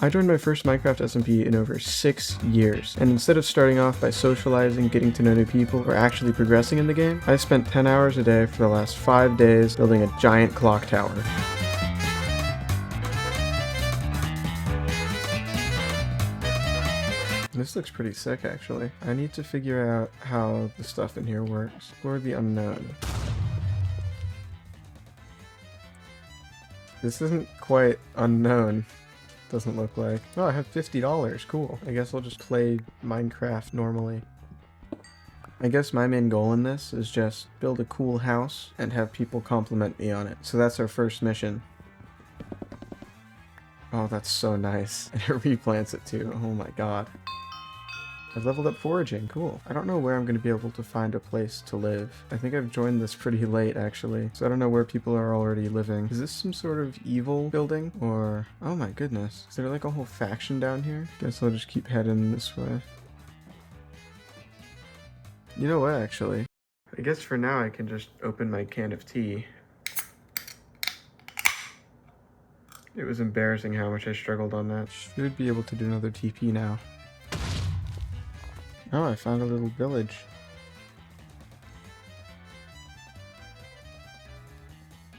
I joined my first Minecraft SMP in over 6 years, and instead of starting off by socializing, getting to know new people, or actually progressing in the game, I spent 10 hours a day for the last 5 days building a giant clock tower. This looks pretty sick, actually. I need to figure out how the stuff in here works. Explore the unknown. This isn't quite unknown. Doesn't look like. Oh, I have $50. Cool. I guess I'll just play Minecraft normally. I guess my main goal in this is just build a cool house and have people compliment me on it. So that's our first mission. Oh, that's so nice. And it replants it too. Oh my god. I've leveled up foraging, cool. I don't know where I'm going to be able to find a place to live. I think I've joined this pretty late, actually, so I don't know where people are already living. Is this some sort of evil building? Or... oh my goodness. Is there like a whole faction down here? Guess I'll just keep heading this way. You know what, actually? I guess for now I can just open my can of tea. It was embarrassing how much I struggled on that. Should be able to do another TP now. Oh, I found a little village.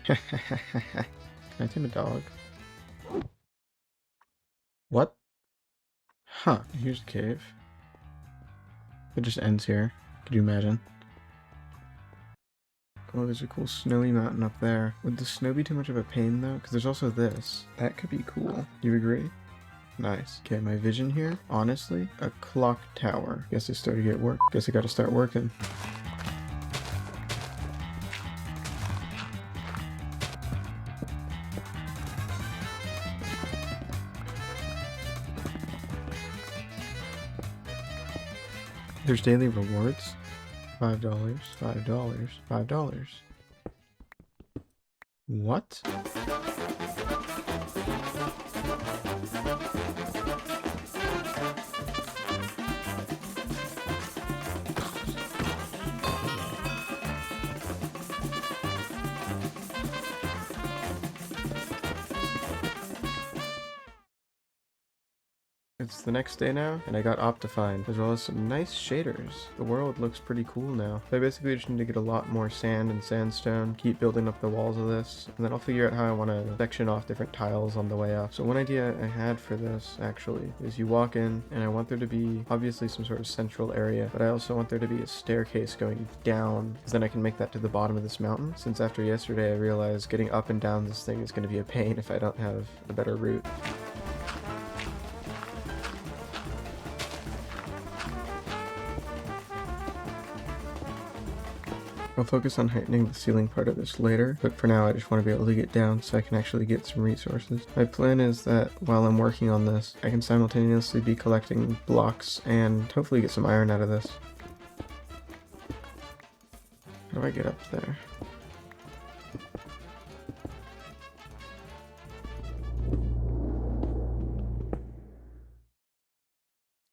Can I tame a dog? What? Huh, here's the cave. It just ends here. Could you imagine? Oh, there's a cool snowy mountain up there. Would the snow be too much of a pain though? Because there's also this. That could be cool. You agree? Nice. Okay, my vision here, honestly, a clock tower. Guess I started to get work. Guess I gotta start working. There's daily rewards. $5, $5, $5. What? It's the next day now, and I got Optifine, as well as some nice shaders. The world looks pretty cool now. So I basically just need to get a lot more sand and sandstone, keep building up the walls of this, and then I'll figure out how I want to section off different tiles on the way up. So one idea I had for this, actually, is you walk in, and I want there to be, obviously, some sort of central area, but I also want there to be a staircase going down, because then I can make that to the bottom of this mountain, since after yesterday I realized getting up and down this thing is going to be a pain if I don't have a better route. I'll focus on heightening the ceiling part of this later, but for now I just want to be able to get down so I can actually get some resources. My plan is that while I'm working on this, I can simultaneously be collecting blocks and hopefully get some iron out of this. How do I get up there?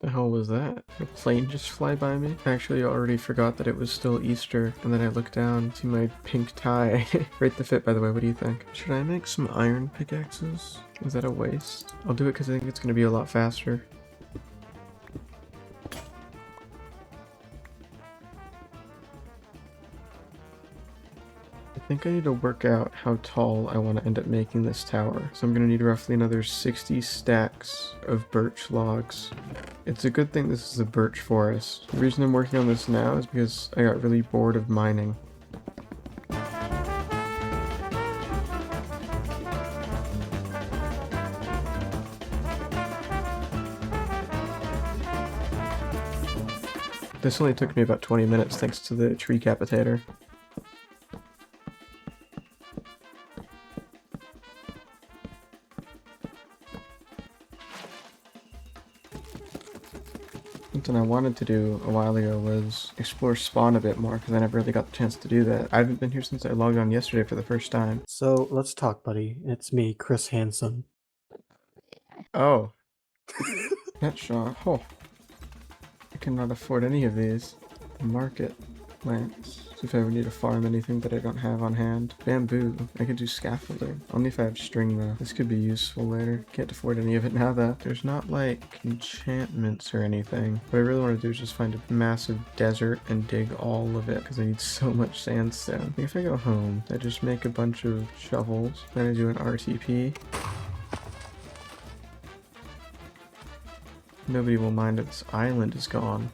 The hell was that? Did a plane just fly by me? I actually already forgot that it was still Easter, and then I looked down, see my pink tie. Rate the fit, by the way, what do you think? Should I make some iron pickaxes? Is that a waste? I'll do it because I think it's going to be a lot faster. I think I need to work out how tall I want to end up making this tower. So I'm going to need roughly another 60 stacks of birch logs. It's a good thing this is a birch forest. The reason I'm working on this now is because I got really bored of mining. This only took me about 20 minutes thanks to the tree capitator. Something I wanted to do a while ago was explore spawn a bit more, because I never really got the chance to do that. I haven't been here since I logged on yesterday for the first time. So let's talk, buddy. It's me, Chris Hansen. Oh. Pet shop. Oh. I cannot afford any of these. Market. plants. See if I ever need to farm anything that I don't have on hand. Bamboo. I could do scaffolding. Only if I have string though. This could be useful later. Can't afford any of it now though. There's not like enchantments or anything. What I really want to do is just find a massive desert and dig all of it because I need so much sandstone. I think if I go home, I just make a bunch of shovels. Then I do an RTP. Nobody will mind if this island is gone.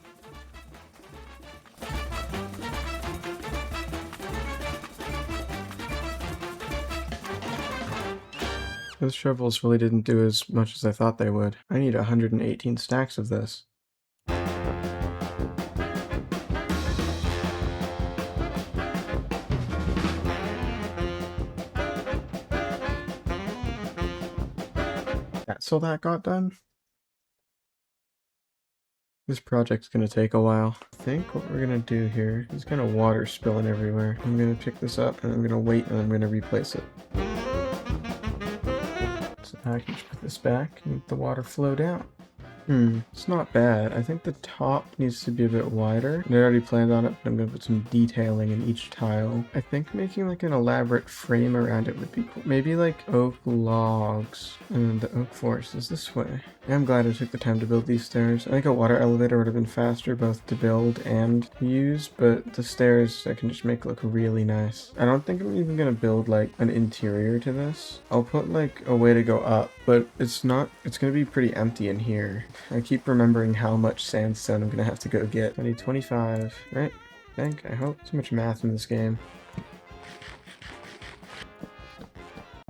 Those shovels really didn't do as much as I thought they would. I need 118 stacks of this. So that got done. This project's gonna take a while. I think what we're gonna do here is kind of water spilling everywhere. I'm gonna pick this up and I'm gonna wait and I'm gonna replace it. So now I can just put this back and let the water flow down. It's not bad. I think the top needs to be a bit wider. I already planned on it, but I'm going to put some detailing in each tile. I think making like an elaborate frame around it would be cool. Maybe like oak logs, and the oak forest is this way. I'm glad I took the time to build these stairs. I think a water elevator would have been faster both to build and use, but the stairs I can just make look really nice. I don't think I'm even going to build like an interior to this. I'll put like a way to go up, but it's going to be pretty empty in here. I keep remembering how much sandstone I'm going to have to go get. I need 25, right? I think, I hope. So much math in this game.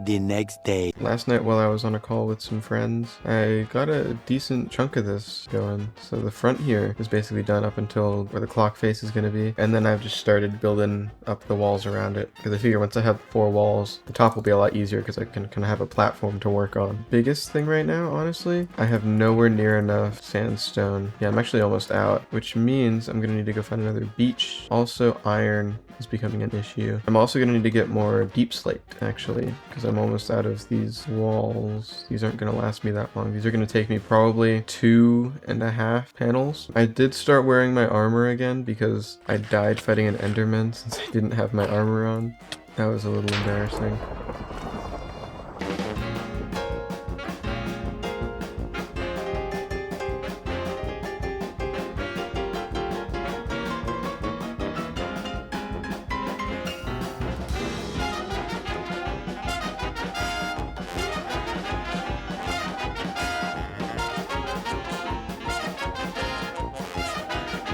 The next day. Last night while I was on a call with some friends, I got a decent chunk of this going. So the front here is basically done up until where the clock face is going to be. And then I've just started building up the walls around it. Because I figure once I have 4 walls, the top will be a lot easier because I can kind of have a platform to work on. Biggest thing right now, honestly, I have nowhere near enough sandstone. Yeah, I'm actually almost out, which means I'm going to need to go find another beach. Also, iron is becoming an issue. I'm also going to need to get more deep slate, actually, because I'm almost out of these walls. These aren't going to last me that long. These are going to take me probably 2.5 panels. I did start wearing my armor again because I died fighting an enderman since I didn't have my armor on. That was a little embarrassing.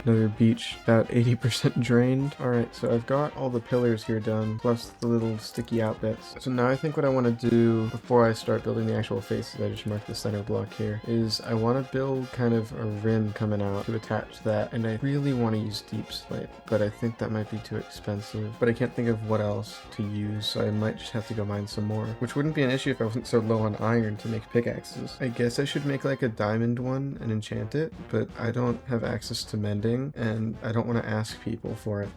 Another beach, about 80% drained. Alright, so I've got all the pillars here done, plus the little sticky out bits. So now I think what I want to do before I start building the actual faces, I just marked the center block here, is I want to build kind of a rim coming out to attach that, and I really want to use deep slate, but I think that might be too expensive. But I can't think of what else to use, so I might just have to go mine some more, which wouldn't be an issue if I wasn't so low on iron to make pickaxes. I guess I should make like a diamond one and enchant it, but I don't have access to mending, and I don't want to ask people for it.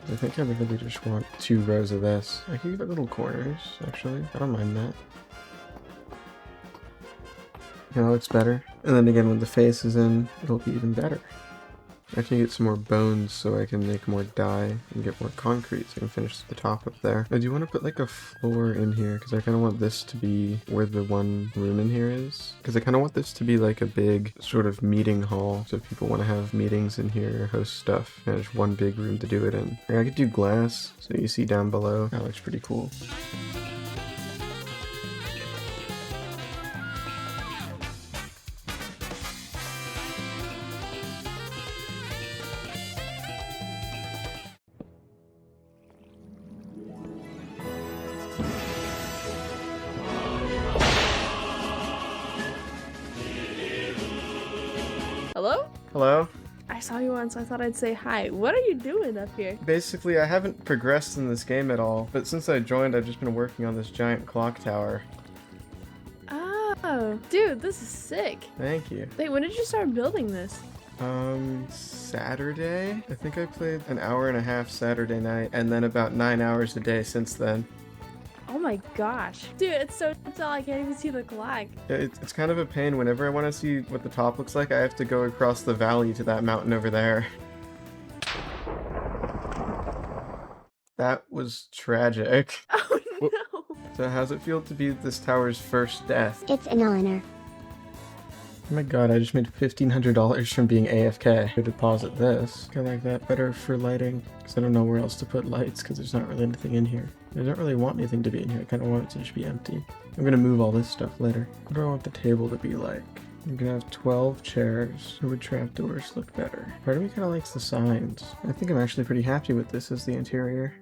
I think I really just want 2 rows of this. I can give it little corners, actually. I don't mind that. You know, it's better. And then again, when the face is in, it'll be even better. I can get some more bones so I can make more dye and get more concrete so I can finish the top up there. I do want to put like a floor in here because I kind of want this to be where the one room in here is. Because I kind of want this to be like a big sort of meeting hall. So if people want to have meetings in here, host stuff, there's one big room to do it in. And I could do glass so you see down below. That looks pretty cool. Hello? Hello? I saw you once, so I thought I'd say hi. What are you doing up here? Basically, I haven't progressed in this game at all, but since I joined, I've just been working on this giant clock tower. Oh, dude, this is sick. Thank you. Wait, when did you start building this? Saturday? I think I played an hour and a half Saturday night, and then about 9 hours a day since then. Oh my gosh. Dude, it's so tall I can't even see the clock. Yeah, it's kind of a pain. Whenever I want to see what the top looks like, I have to go across the valley to that mountain over there. That was tragic. Oh no. So how's it feel to be this tower's first death? It's an honor. Oh my god, I just made $1,500 from being AFK. I deposit this. I like that better for lighting, because I don't know where else to put lights, because there's not really anything in here. I don't really want anything to be in here. I kind of want it to just be empty. I'm gonna move all this stuff later. What do I want the table to be like? I'm gonna have 12 chairs. Or would trapdoors look better? Part of me kind of likes the signs. I think I'm actually pretty happy with this as the interior.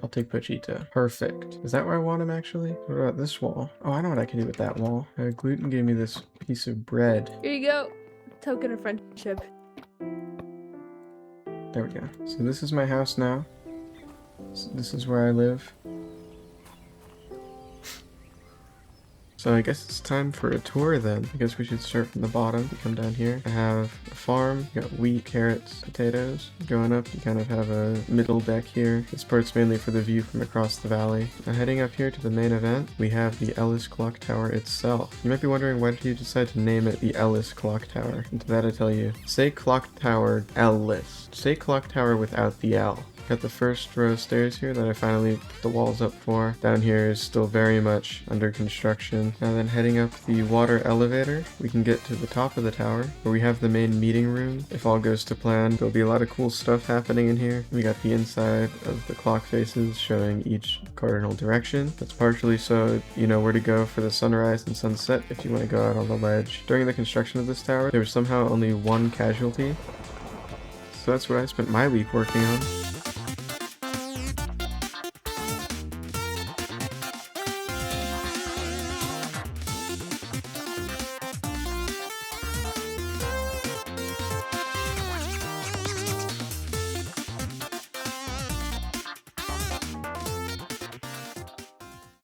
I'll take Pochita. Perfect. Is that where I want him, actually? What about this wall? Oh, I know what I can do with that wall. Gluten gave me this piece of bread. Here you go. Token of friendship. There we go. So this is my house now. So this is where I live. So I guess it's time for a tour then. I guess we should start from the bottom. You come down here. I have a farm. You got wheat, carrots, potatoes. Going up, you kind of have a middle deck here. This part's mainly for the view from across the valley. Now heading up here to the main event, we have the Elless clock tower itself. You might be wondering, why did you decide to name it the Elless clock tower? And to that I tell you, say clock tower Elless. Say clock tower without the L. Got the first row of stairs here that I finally put the walls up for. Down here is still very much under construction. Now then, heading up the water elevator, we can get to the top of the tower where we have the main meeting room. If all goes to plan, there'll be a lot of cool stuff happening in here. We got the inside of the clock faces showing each cardinal direction. That's partially so you know where to go for the sunrise and sunset if you want to go out on the ledge. During the construction of this tower, there was somehow only one casualty. So that's what I spent my week working on.